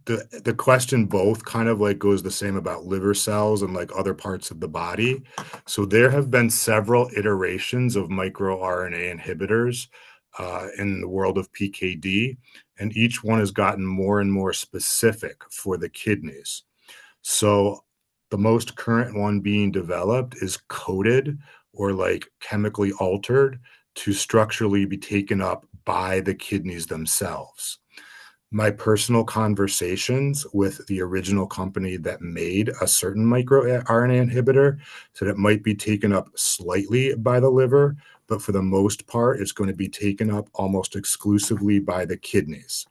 Speaker 1: the question both kind of like goes the same about liver cells and like other parts of the body. So there have been several iterations of microRNA inhibitors in the world of PKD, and each one has gotten more and more specific for the kidneys. So the most current one being developed is coated or like chemically altered to structurally be taken up by the kidneys themselves. My personal conversations with the original company that made a certain microRNA inhibitor said it might be taken up slightly by the liver, but for the most part, it's going to be taken up almost exclusively by the kidneys.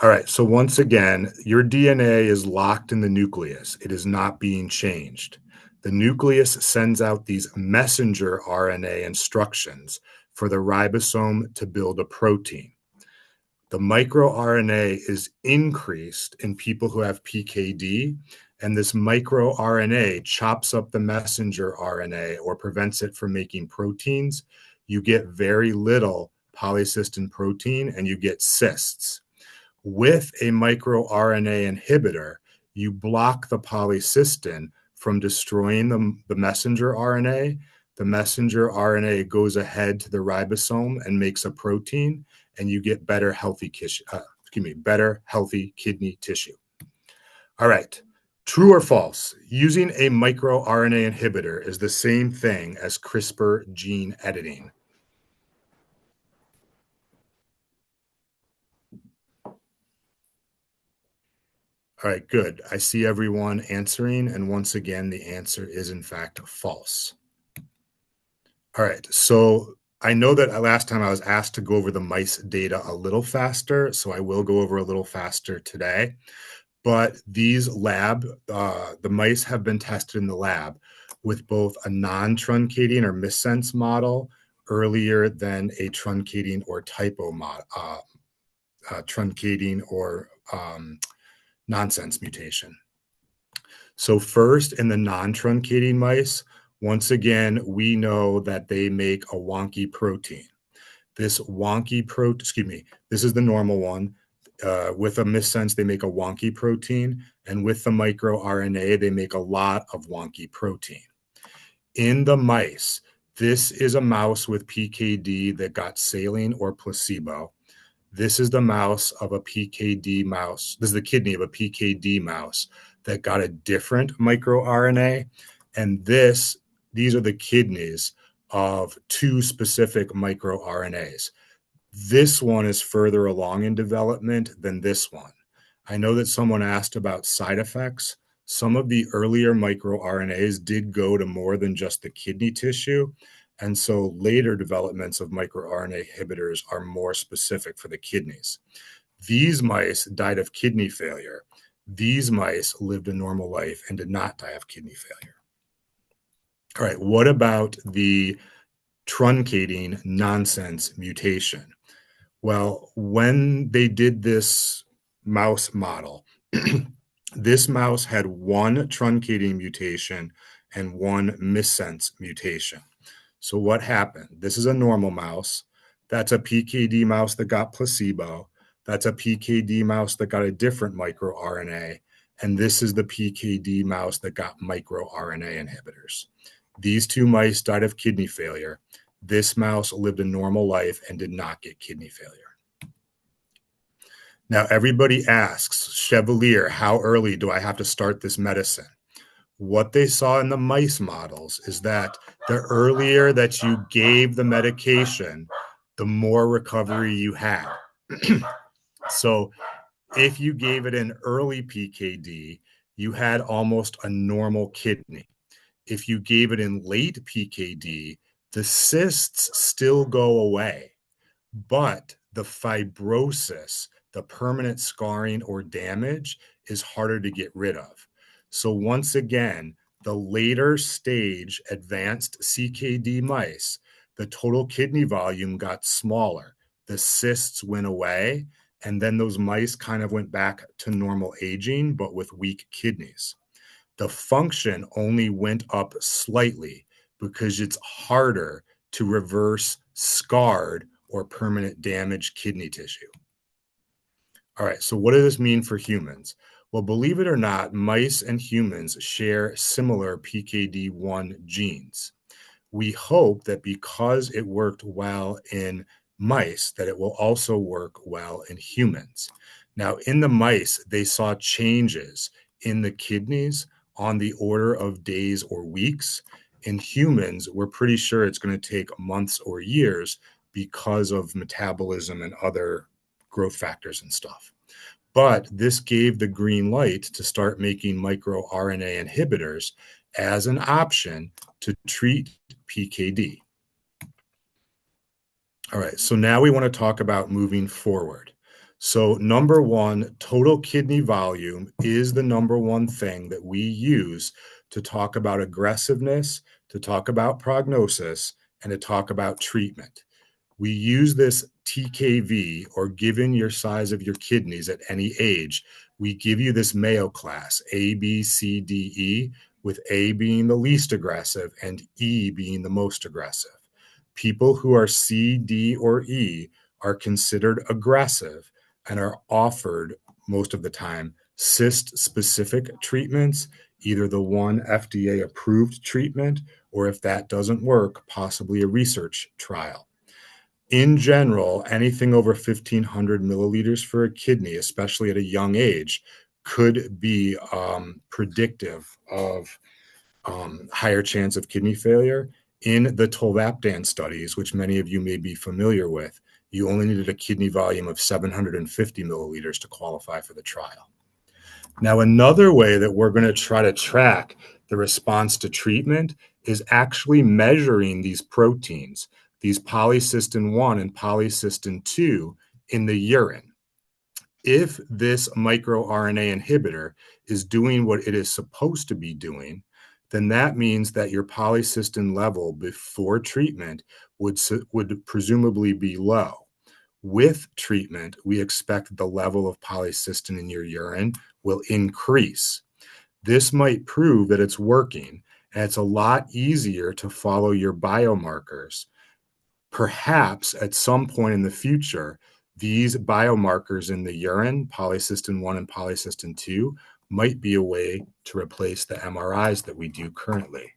Speaker 1: All right, so once again, your DNA is locked in the nucleus. It is not being changed. The nucleus sends out these messenger RNA instructions for the ribosome to build a protein. The microRNA is increased in people who have PKD, and this microRNA chops up the messenger RNA or prevents it from making proteins. You get very little polycystin protein and you get cysts. With a microRNA inhibitor, you block the polycystin from destroying the messenger RNA. The messenger RNA goes ahead to the ribosome and makes a protein, and you get better healthy kidney tissue. All right. True or false? Using a microRNA inhibitor is the same thing as CRISPR gene editing. All right, good. I see everyone answering, and once again, the answer is in fact false. All right, so I know that last time I was asked to go over the mice data a little faster, so I will go over a little faster today. But these the mice have been tested in the lab with both a non-truncating or missense model earlier than a truncating or truncating or nonsense mutation. So first, in the non-truncating mice, once again, we know that they make a wonky protein. This wonky protein, this is the normal one. With a missense, they make a wonky protein, and with the microRNA, they make a lot of wonky protein. In the mice, this is a mouse with PKD that got saline or placebo. This is the mouse of a PKD mouse. This is the kidney of a PKD mouse that got a different microRNA. And these are the kidneys of two specific microRNAs. This one is further along in development than this one. I know that someone asked about side effects. Some of the earlier microRNAs did go to more than just the kidney tissue. And so later developments of microRNA inhibitors are more specific for the kidneys. These mice died of kidney failure. These mice lived a normal life and did not die of kidney failure. All right, what about the truncating nonsense mutation? Well, when they did this mouse model, this mouse had one truncating mutation and one missense mutation. So what happened? This is a normal mouse. That's a PKD mouse that got placebo. That's a PKD mouse that got a different microRNA. And this is the PKD mouse that got microRNA inhibitors. These two mice died of kidney failure. This mouse lived a normal life and did not get kidney failure. Now, everybody asks, Chevalier, how early do I have to start this medicine? What they saw in the mice models is that the earlier that you gave the medication, the more recovery you had. So if you gave it in early PKD, you had almost a normal kidney. If you gave it in late PKD, the cysts still go away, but the fibrosis, the permanent scarring or damage, is harder to get rid of. So once again, the later stage advanced CKD mice, the total kidney volume got smaller. The cysts went away, and then those mice kind of went back to normal aging, but with weak kidneys. The function only went up slightly because it's harder to reverse scarred or permanent damaged kidney tissue. All right, so what does this mean for humans? Well, believe it or not, mice and humans share similar PKD1 genes. We hope that because it worked well in mice, that it will also work well in humans. Now, in the mice, they saw changes in the kidneys on the order of days or weeks. In humans, we're pretty sure it's going to take months or years because of metabolism and other growth factors and stuff. But this gave the green light to start making microRNA inhibitors as an option to treat PKD. All right, so now we want to talk about moving forward. So, number one, total kidney volume is the number one thing that we use to talk about aggressiveness, to talk about prognosis, and to talk about treatment. We use this TKV, or given your size of your kidneys at any age, we give you this Mayo class, A, B, C, D, E, with A being the least aggressive and E being the most aggressive. People who are C, D, or E are considered aggressive and are offered most of the time cyst-specific treatments, either the one FDA-approved treatment, or if that doesn't work, possibly a research trial. In general, anything over 1,500 milliliters for a kidney, especially at a young age, could be predictive of higher chance of kidney failure. In the tolvaptan studies, which many of you may be familiar with, you only needed a kidney volume of 750 milliliters to qualify for the trial. Now, another way that we're going to try to track the response to treatment is actually measuring these proteins, these polycystin 1 and polycystin 2 in the urine. If this microRNA inhibitor is doing what it is supposed to be doing, then that means that your polycystin level before treatment would presumably be low. With treatment, we expect the level of polycystin in your urine will increase. This might prove that it's working, and it's a lot easier to follow your biomarkers. Perhaps at some point in the future, these biomarkers in the urine, polycystin 1 and polycystin 2, might be a way to replace the MRIs that we do currently.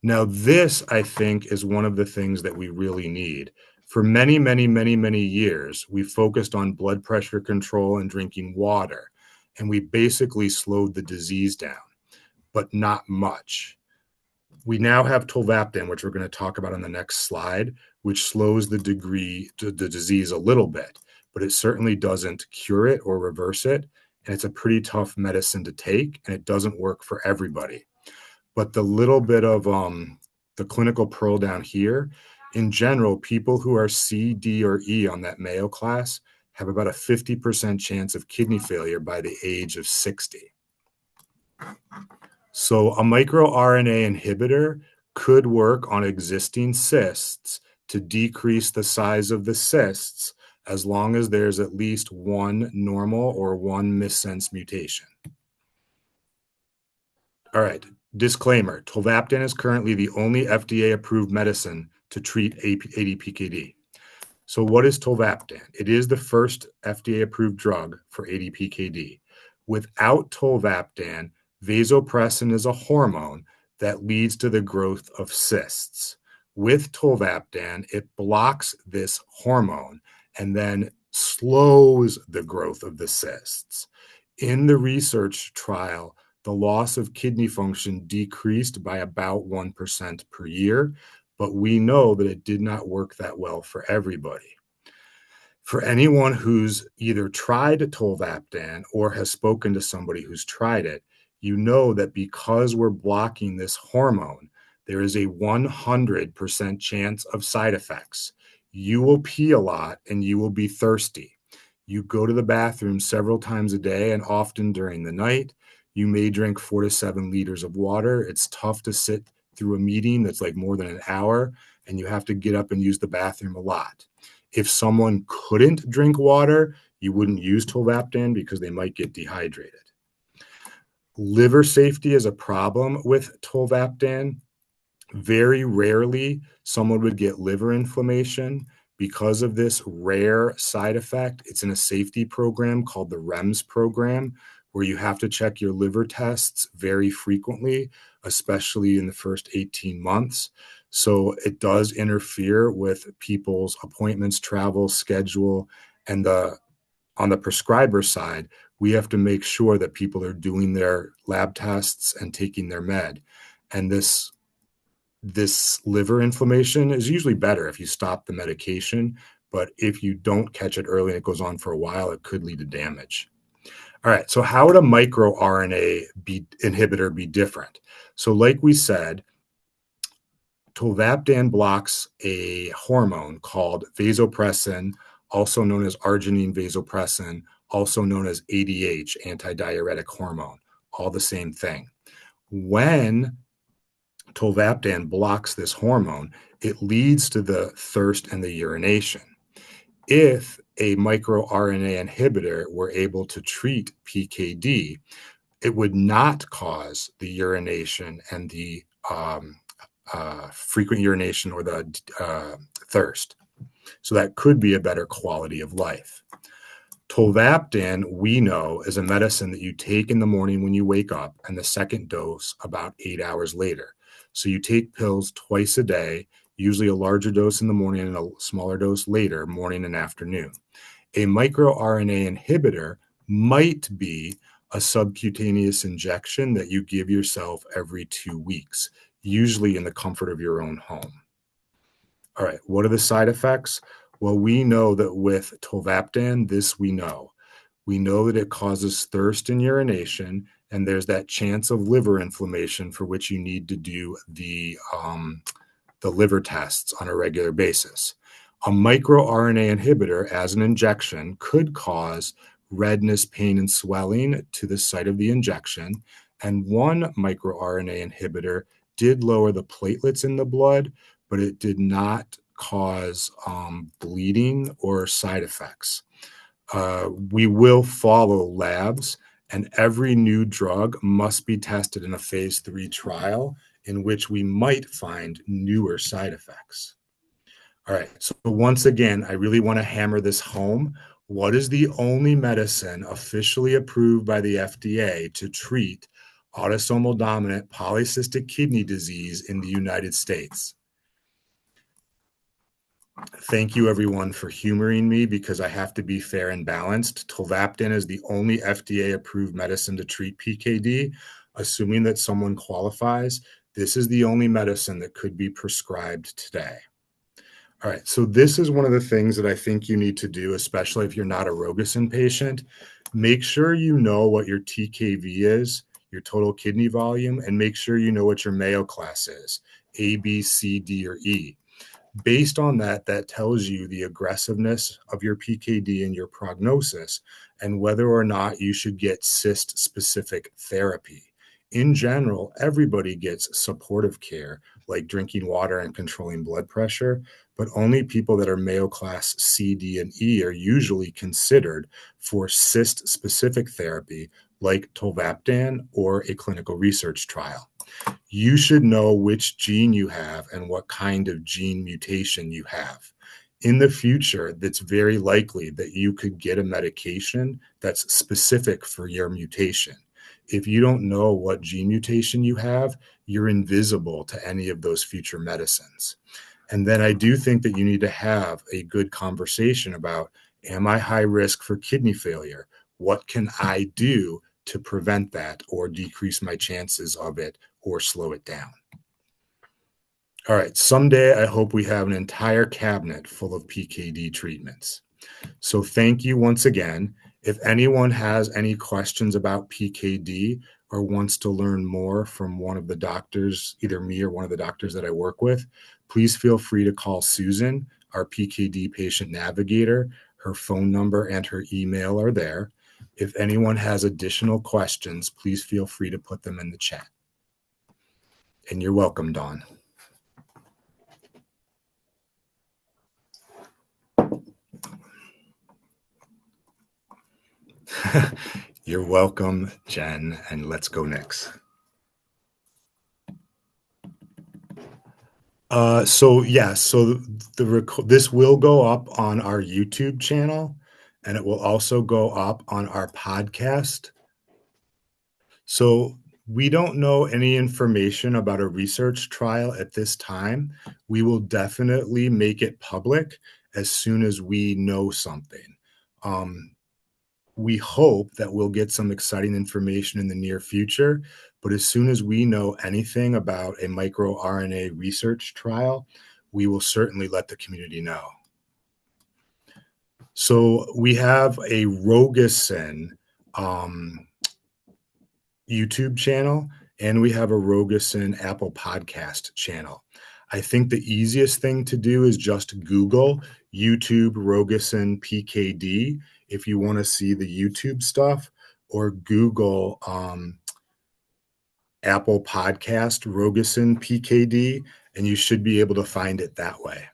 Speaker 1: Now, this, I think, is one of the things that we really need. For many, many, many, many years, we focused on blood pressure control and drinking water, and we basically slowed the disease down, but not much. We now have tolvaptan, which we're going to talk about on the next slide, which slows the disease a little bit, but it certainly doesn't cure it or reverse it. And it's a pretty tough medicine to take, and it doesn't work for everybody. But the little bit of the clinical pearl down here, in general, people who are C, D, or E on that Mayo class have about a 50% chance of kidney failure by the age of 60. So a microRNA inhibitor could work on existing cysts to decrease the size of the cysts as long as there's at least one normal or one missense mutation. All right, disclaimer, tolvaptan is currently the only FDA-approved medicine to treat ADPKD. So what is tolvaptan? It is the first FDA-approved drug for ADPKD. Without tolvaptan, vasopressin is a hormone that leads to the growth of cysts. With tolvaptan, it blocks this hormone and then slows the growth of the cysts. In the research trial, the loss of kidney function decreased by about 1% per year, but we know that it did not work that well for everybody. For anyone who's either tried tolvaptan or has spoken to somebody who's tried it, you know that because we're blocking this hormone, there is a 100% chance of side effects. You will pee a lot and you will be thirsty. You go to the bathroom several times a day and often during the night. You may drink 4 to 7 liters of water. It's tough to sit through a meeting that's like more than an hour, and you have to get up and use the bathroom a lot. If someone couldn't drink water, you wouldn't use tolvaptan because they might get dehydrated. Liver safety is a problem with tolvaptan. Very rarely, someone would get liver inflammation, Because of this rare side effect, it's in a safety program called the REMS program, where you have to check your liver tests very frequently, especially in the first 18 months. So it does interfere with people's appointments, travel, schedule, and on the prescriber side, we have to make sure that people are doing their lab tests and taking their med. And this liver inflammation is usually better if you stop the medication, but if you don't catch it early and it goes on for a while, it could lead to damage. All right, so how would a microRNA inhibitor be different? So like we said, tolvaptan blocks a hormone called vasopressin, also known as arginine vasopressin, also known as ADH, antidiuretic hormone, all the same thing. When tolvaptan blocks this hormone, it leads to the thirst and the urination. If a microRNA inhibitor were able to treat PKD, it would not cause the urination and the frequent urination or the thirst. So that could be a better quality of life. Tolvaptan, we know, is a medicine that you take in the morning when you wake up, and the second dose about 8 hours later. So you take pills twice a day, usually a larger dose in the morning and a smaller dose later, morning and afternoon. A microRNA inhibitor might be a subcutaneous injection that you give yourself every 2 weeks, usually in the comfort of your own home. All right, what are the side effects? Well, we know that with tolvaptan, this we know. We know that it causes thirst and urination, and there's that chance of liver inflammation for which you need to do the liver tests on a regular basis. A microRNA inhibitor as an injection could cause redness, pain, and swelling to the site of the injection. And one microRNA inhibitor did lower the platelets in the blood, but it did not cause bleeding or side effects. We will follow labs, and every new drug must be tested in a phase 3 trial in which we might find newer side effects. All right, so once again, I really want to hammer this home. What is the only medicine officially approved by the FDA to treat autosomal dominant polycystic kidney disease in the United States? Thank you, everyone, for humoring me because I have to be fair and balanced. Tolvaptan is the only FDA-approved medicine to treat PKD. Assuming that someone qualifies, this is the only medicine that could be prescribed today. All right, so this is one of the things that I think you need to do, especially if you're not a Rogason patient. Make sure you know what your TKV is, your total kidney volume, and make sure you know what your Mayo class is, A, B, C, D, or E. Based on that, that tells you the aggressiveness of your PKD and your prognosis and whether or not you should get cyst-specific therapy. In general, everybody gets supportive care like drinking water and controlling blood pressure, but only people that are Mayo class C, D, and E are usually considered for cyst-specific therapy like tolvaptan or a clinical research trial. You should know which gene you have and what kind of gene mutation you have. In the future, it's very likely that you could get a medication that's specific for your mutation. If you don't know what gene mutation you have, you're invisible to any of those future medicines. And then I do think that you need to have a good conversation about, am I high risk for kidney failure? What can I do to prevent that or decrease my chances of it or slow it down? All right, someday I hope we have an entire cabinet full of PKD treatments. So thank you once again. If anyone has any questions about PKD or wants to learn more from one of the doctors, either me or one of the doctors that I work with, please feel free to call Susan, our PKD patient navigator. Her phone number and her email are there. If anyone has additional questions, please feel free to put them in the chat. And you're welcome, Dawn. You're welcome, Jen, and let's go next. So yes, so this will go up on our YouTube channel, and it will also go up on our podcast. So we don't know any information about a research trial at this time. We will definitely make it public as soon as we know something. Um, we hope that we'll get some exciting information in the near future, but as soon as we know anything about a microRNA research trial, we will certainly let the community know. So we have a Rogasin YouTube channel, and we have a Rogasin Apple Podcast channel. I think the easiest thing to do is just Google YouTube Rogasin PKD if you want to see the YouTube stuff, or Google Apple Podcast Rogasin PKD, and you should be able to find it that way.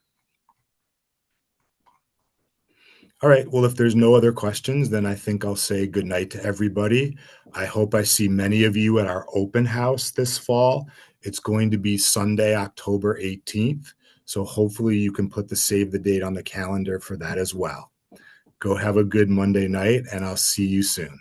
Speaker 1: All right. Well, if there's no other questions, then I think I'll say good night to everybody. I hope I see many of you at our open house this fall. It's going to be Sunday, October 18th. So hopefully you can put the save the date on the calendar for that as well. Go have a good Monday night, and I'll see you soon.